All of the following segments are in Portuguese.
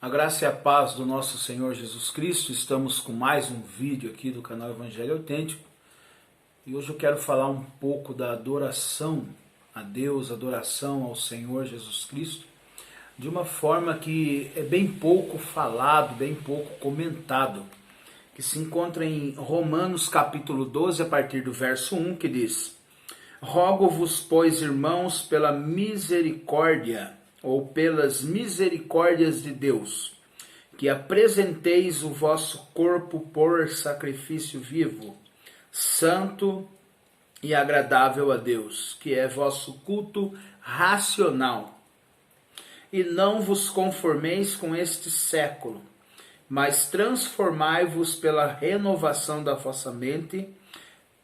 A graça e a paz do nosso Senhor Jesus Cristo. Estamos com mais um vídeo aqui do canal Evangelho Autêntico. E hoje eu quero falar um pouco da adoração a Deus, adoração ao Senhor Jesus Cristo, de uma forma que é bem pouco falado, bem pouco comentado, que se encontra em Romanos capítulo 12, a partir do verso 1, que diz: Rogo-vos, pois, irmãos, pela misericórdia, ou pelas misericórdias de Deus, que apresenteis o vosso corpo por sacrifício vivo, santo e agradável a Deus, que é vosso culto racional. E não vos conformeis com este século, mas transformai-vos pela renovação da vossa mente,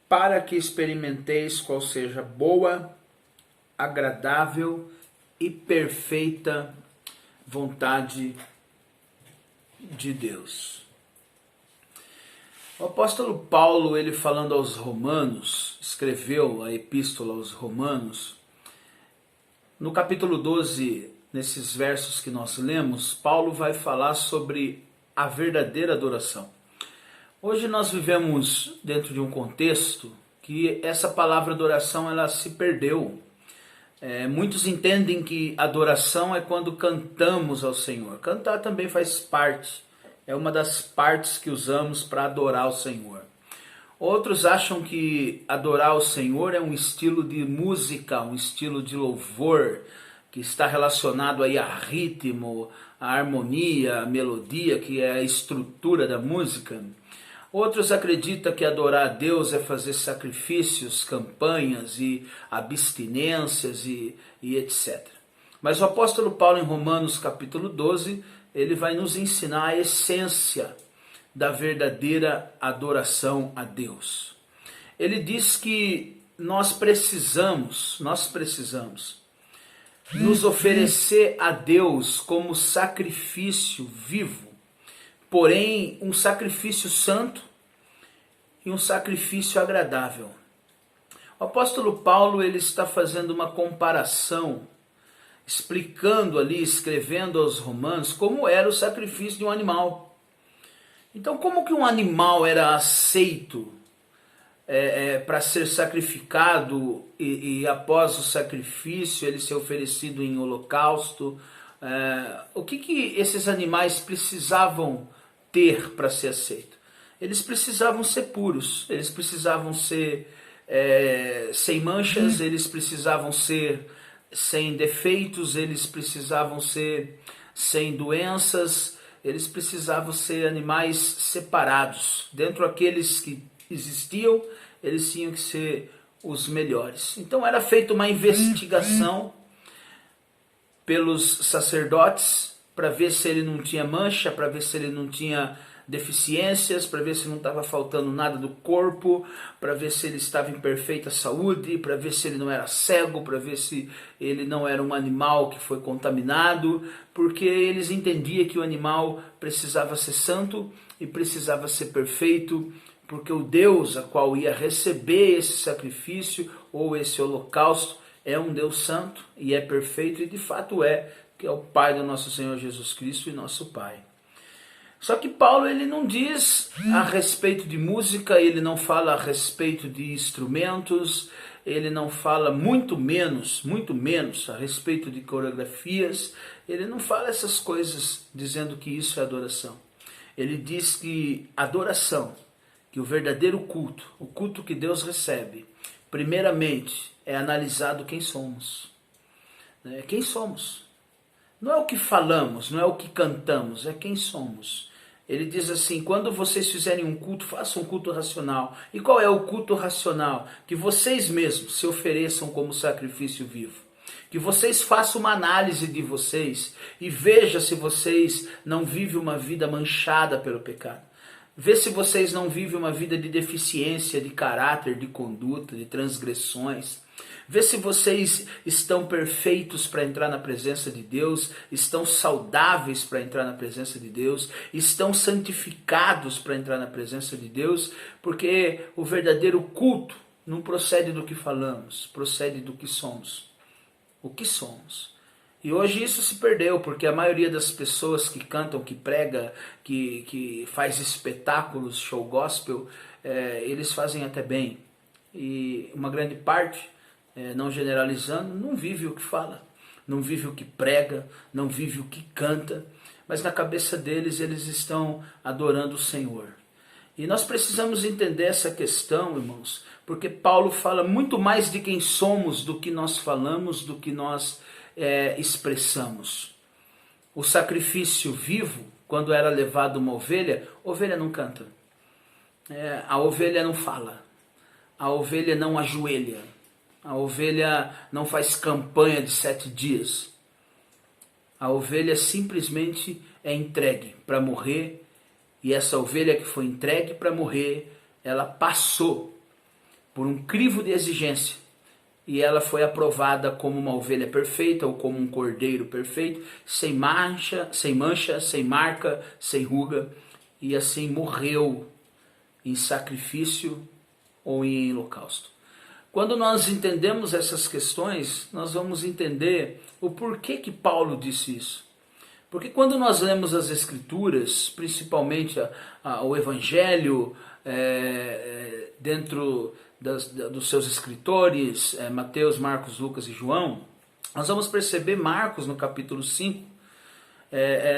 para que experimenteis qual seja boa, agradável e perfeita vontade de Deus. O apóstolo Paulo, ele falando aos Romanos, escreveu a epístola aos Romanos. No capítulo 12, nesses versos que nós lemos, Paulo vai falar sobre a verdadeira adoração. Hoje nós vivemos dentro de um contexto que essa palavra adoração ela se perdeu. Muitos entendem que adoração é quando cantamos ao Senhor. Cantar também faz parte, é uma das partes que usamos para adorar o Senhor. Outros acham que adorar o Senhor é um estilo de música, um estilo de louvor, que está relacionado aí a ritmo, a harmonia, a melodia, que é a estrutura da música. Outros acreditam que adorar a Deus é fazer sacrifícios, campanhas e abstinências e etc. Mas o apóstolo Paulo, em Romanos capítulo 12, ele vai nos ensinar a essência da verdadeira adoração a Deus. Ele diz que nós precisamos nos oferecer a Deus como sacrifício vivo, porém um sacrifício santo e um sacrifício agradável. O apóstolo Paulo ele está fazendo uma comparação, explicando ali, escrevendo aos Romanos como era o sacrifício de um animal. Então, como que um animal era aceito para ser sacrificado e após o sacrifício ele ser oferecido em holocausto? O que esses animais precisavam ter para ser aceito? Eles precisavam ser puros, eles precisavam ser sem manchas, eles precisavam ser sem defeitos, eles precisavam ser sem doenças, eles precisavam ser animais separados. Dentro daqueles que existiam, eles tinham que ser os melhores. Então era feita uma investigação pelos sacerdotes para ver se ele não tinha mancha, para ver se ele não tinha deficiências, para ver se não estava faltando nada do corpo, para ver se ele estava em perfeita saúde, para ver se ele não era cego, para ver se ele não era um animal que foi contaminado, porque eles entendiam que o animal precisava ser santo e precisava ser perfeito, porque o Deus a qual ia receber esse sacrifício ou esse holocausto é um Deus santo e é perfeito, e de fato que é o Pai do nosso Senhor Jesus Cristo e nosso Pai. Só que Paulo ele não diz a respeito de música, ele não fala a respeito de instrumentos, ele não fala muito menos a respeito de coreografias, ele não fala essas coisas dizendo que isso é adoração. Ele diz que adoração, que o verdadeiro culto, o culto que Deus recebe, primeiramente é analisado quem somos. Quem somos? Não é o que falamos, não é o que cantamos, é quem somos. Ele diz assim: quando vocês fizerem um culto, façam um culto racional. E qual é o culto racional? Que vocês mesmos se ofereçam como sacrifício vivo. Que vocês façam uma análise de vocês e veja se vocês não vivem uma vida manchada pelo pecado. Vê se vocês não vivem uma vida de deficiência, de caráter, de conduta, de transgressões. Vê se vocês estão perfeitos para entrar na presença de Deus, estão saudáveis para entrar na presença de Deus, estão santificados para entrar na presença de Deus, porque o verdadeiro culto não procede do que falamos, procede do que somos. O que somos? E hoje isso se perdeu, porque a maioria das pessoas que cantam, que prega, que faz espetáculos, show gospel, eles fazem até bem. E uma grande parte, não generalizando, não vive o que fala, não vive o que prega, não vive o que canta, mas na cabeça deles eles estão adorando o Senhor. E nós precisamos entender essa questão, irmãos, porque Paulo fala muito mais de quem somos do que nós falamos, do que nós expressamos. O sacrifício vivo, quando era levado uma ovelha, ovelha não canta, a ovelha não fala, a ovelha não ajoelha, a ovelha não faz campanha de 7 dias. A ovelha simplesmente é entregue para morrer, e essa ovelha que foi entregue para morrer, ela passou por um crivo de exigência, e ela foi aprovada como uma ovelha perfeita, ou como um cordeiro perfeito, sem mancha, sem marca, sem ruga, e assim morreu em sacrifício ou em holocausto. Quando nós entendemos essas questões, nós vamos entender o porquê que Paulo disse isso. Porque quando nós lemos as Escrituras, principalmente o Evangelho, dentro dos seus escritores, Mateus, Marcos, Lucas e João, nós vamos perceber Marcos no capítulo 5,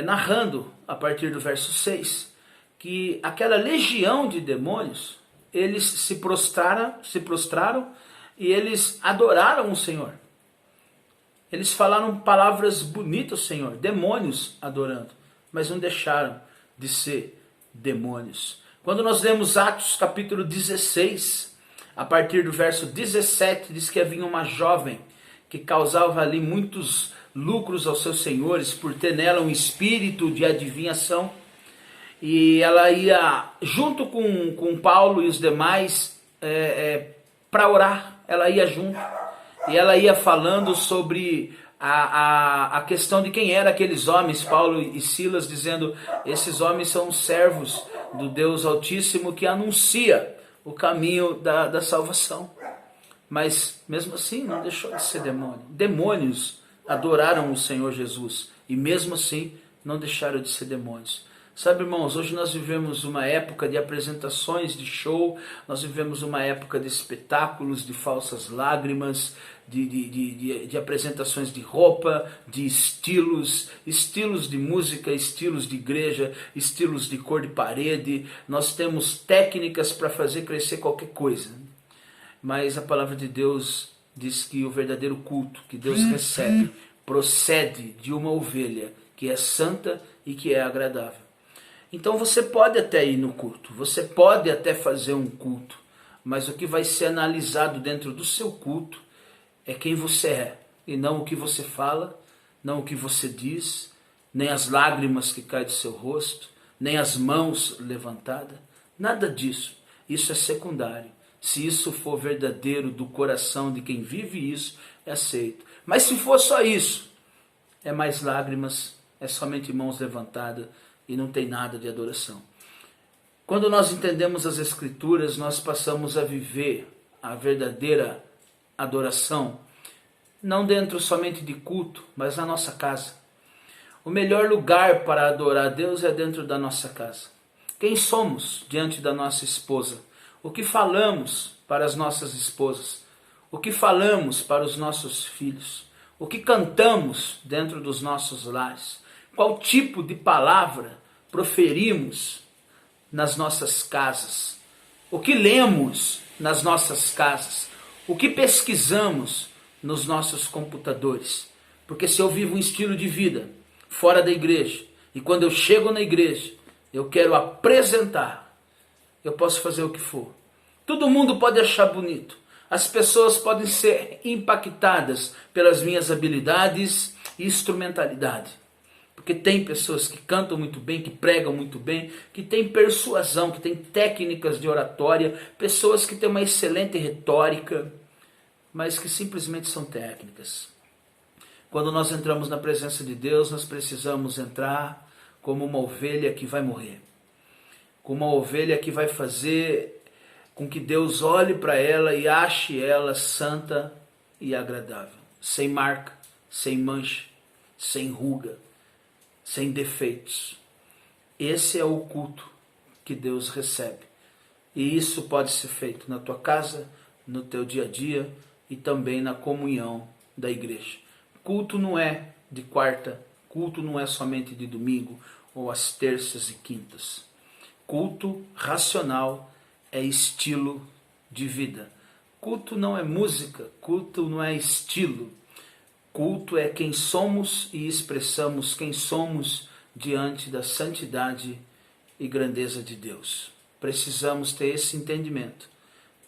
narrando a partir do verso 6, que aquela legião de demônios, eles se prostraram e eles adoraram o Senhor. Eles falaram palavras bonitas ao Senhor, demônios adorando, mas não deixaram de ser demônios. Quando nós lemos Atos capítulo 16, a partir do verso 17, diz que havia uma jovem que causava ali muitos lucros aos seus senhores, por ter nela um espírito de adivinhação. E ela ia junto com Paulo e os demais para orar, ela ia junto. E ela ia falando sobre a questão de quem eram aqueles homens, Paulo e Silas, dizendo: esses homens são servos do Deus Altíssimo que anuncia o caminho da salvação. Mas mesmo assim não deixou de ser demônio. Demônios adoraram o Senhor Jesus e mesmo assim não deixaram de ser demônios. Sabe, irmãos, hoje nós vivemos uma época de apresentações de show, nós vivemos uma época de espetáculos, de falsas lágrimas, de apresentações de roupa, de estilos de música, estilos de igreja, estilos de cor de parede. Nós temos técnicas para fazer crescer qualquer coisa. Mas a palavra de Deus diz que o verdadeiro culto que Deus recebe procede de uma ovelha que é santa e que é agradável. Então você pode até ir no culto, você pode até fazer um culto, mas o que vai ser analisado dentro do seu culto é quem você é, e não o que você fala, não o que você diz, nem as lágrimas que caem do seu rosto, nem as mãos levantadas, nada disso. Isso é secundário. Se isso for verdadeiro do coração de quem vive isso, é aceito. Mas se for só isso, é mais lágrimas, é somente mãos levantadas, e não tem nada de adoração. Quando nós entendemos as Escrituras, nós passamos a viver a verdadeira adoração, não dentro somente de culto, mas na nossa casa. O melhor lugar para adorar a Deus é dentro da nossa casa. Quem somos diante da nossa esposa? O que falamos para as nossas esposas? O que falamos para os nossos filhos? O que cantamos dentro dos nossos lares? Qual tipo de palavra proferimos nas nossas casas? O que lemos nas nossas casas? O que pesquisamos nos nossos computadores? Porque se eu vivo um estilo de vida fora da igreja, e quando eu chego na igreja, eu quero apresentar, eu posso fazer o que for. Todo mundo pode achar bonito. As pessoas podem ser impactadas pelas minhas habilidades e instrumentalidade. Porque tem pessoas que cantam muito bem, que pregam muito bem, que têm persuasão, que têm técnicas de oratória, pessoas que têm uma excelente retórica, mas que simplesmente são técnicas. Quando nós entramos na presença de Deus, nós precisamos entrar como uma ovelha que vai morrer. Como uma ovelha que vai fazer com que Deus olhe para ela e ache ela santa e agradável, sem marca, sem mancha. sem ruga, sem defeitos. Esse é o culto que Deus recebe. E isso pode ser feito na tua casa, no teu dia a dia e também na comunhão da igreja. Culto não é de quarta, culto não é somente de domingo ou às terças e quintas. Culto racional é estilo de vida. Culto não é música, culto não é estilo. Culto é quem somos e expressamos quem somos diante da santidade e grandeza de Deus. Precisamos ter esse entendimento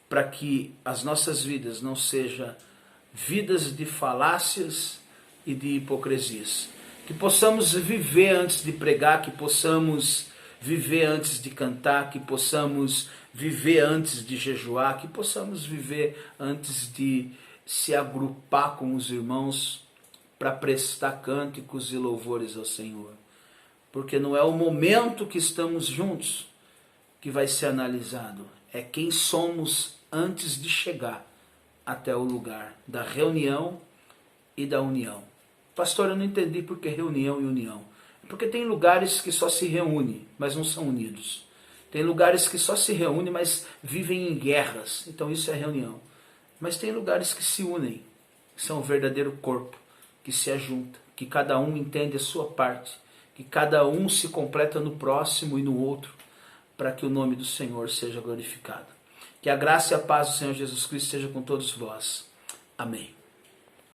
para que as nossas vidas não sejam vidas de falácias e de hipocrisias. Que possamos viver antes de pregar, que possamos viver antes de cantar, que possamos viver antes de jejuar, que possamos viver antes de se agrupar com os irmãos para prestar cânticos e louvores ao Senhor. Porque não é o momento que estamos juntos que vai ser analisado, é quem somos antes de chegar até o lugar da reunião e da união. Pastor, eu não entendi por que reunião e união. Porque tem lugares que só se reúnem, mas não são unidos. Tem lugares que só se reúnem, mas vivem em guerras. Então isso é reunião. Mas tem lugares que se unem, que são o verdadeiro corpo, que se ajunta, que cada um entende a sua parte, que cada um se completa no próximo e no outro, para que o nome do Senhor seja glorificado. Que a graça e a paz do Senhor Jesus Cristo seja com todos vós. Amém.